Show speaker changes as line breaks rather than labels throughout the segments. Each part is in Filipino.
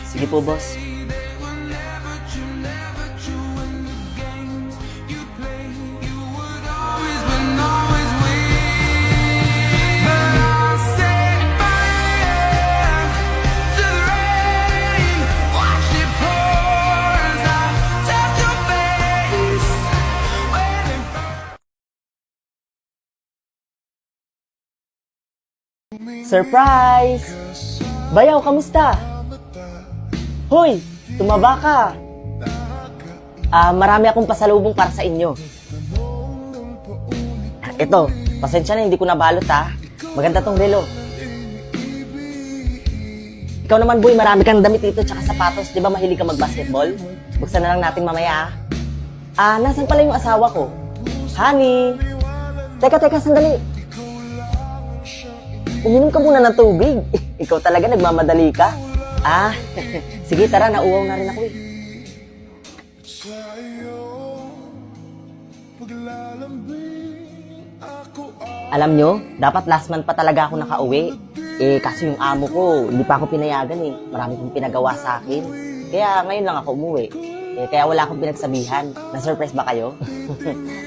Sige po, boss. Surprise! Bayaw, kamusta? Hoy, tumaba ka. Marami akong pasalubong para sa inyo. Ito, pasensya na hindi ko nabalot Maganda tong relo. Ikaw naman boy, marami kang damit dito tsaka sapatos. Di ba mahilig ka mag-basketball? Buksan na lang natin mamaya nasan pala yung asawa ko? Honey! Teka, sandali. Uminom ka muna ng tubig. Ikaw talaga, nagmamadali ka. Sige, tara, nauwaw na rin ako Alam nyo, dapat last month pa talaga ako nakauwi. Kasi yung amo ko, hindi pa ako pinayagan Marami kong pinagawa sa akin. Kaya ngayon lang ako umuwi. Kaya wala akong pinagsabihan. Na-surprise ba kayo?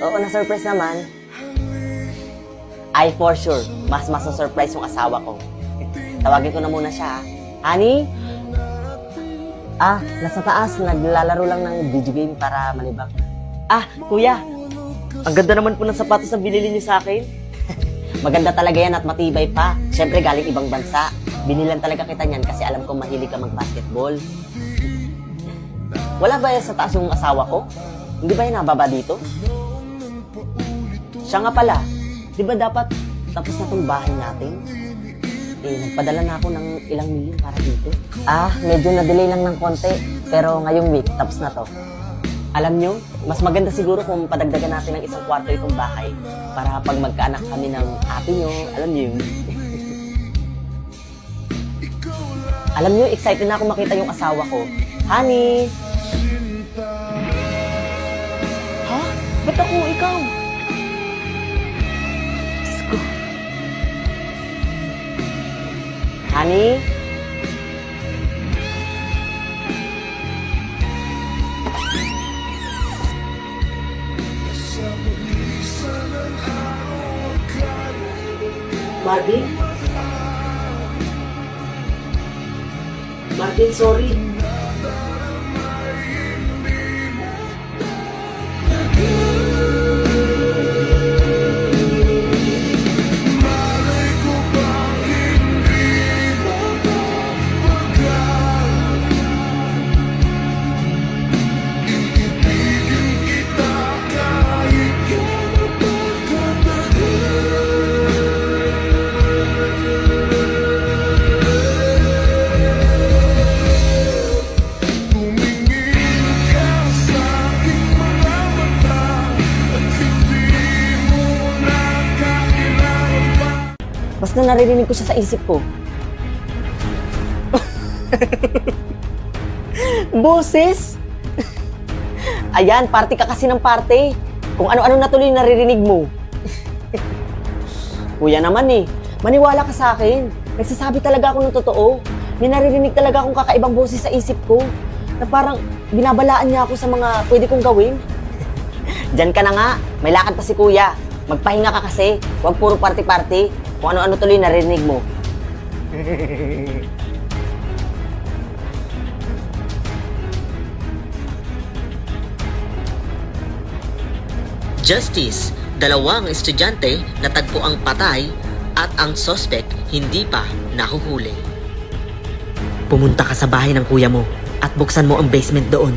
Oo, na-surprise naman. For sure, mas surprise yung asawa ko. Tawagin ko na muna siya. Honey? Nasa taas, naglalaro lang ng video game para malibang. Kuya, ang ganda naman po ng sapatos na binili niyo sa akin. Maganda talaga yan at matibay pa. Siyempre galing ibang bansa. Binilan talaga kita niyan kasi alam ko mahilig ka mag-basketball. Wala ba yan sa taas yung asawa ko? Hindi ba yan nababa dito? Siya nga pala. Di ba dapat tapos na tong bahay natin? Nagpadala na ako ng ilang milyon para dito. Medyo na-delay lang ng konti. Pero ngayong week, tapos na to. Alam nyo, mas maganda siguro kung padagdagan natin ng isang kwarto itong bahay para pag magkaanak kami ng ate nyo, alam nyo yun. Alam nyo, excited na ako makita yung asawa ko. Honey! Ba't ako ikaw? Honey? Marvin? Marvin, sorry. Basta naririnig ko siya sa isip ko. Boses? Ayan, party ka kasi ng party. Kung ano-ano na tuloy naririnig mo. Kuya naman maniwala ka sa akin. Nagsasabi talaga ako ng totoo. May naririnig talaga akong kakaibang boses sa isip ko. Na parang binabalaan niya ako sa mga pwede kong gawin. Diyan ka na nga, may lakad pa si kuya. Magpahinga ka kasi, huwag puro party-party. Kung ano-ano tuloy narinig mo.
Justice, dalawang estudyante natagpo ang patay at ang suspect hindi pa nahuhuli. Pumunta ka sa bahay ng kuya mo at buksan mo ang basement doon.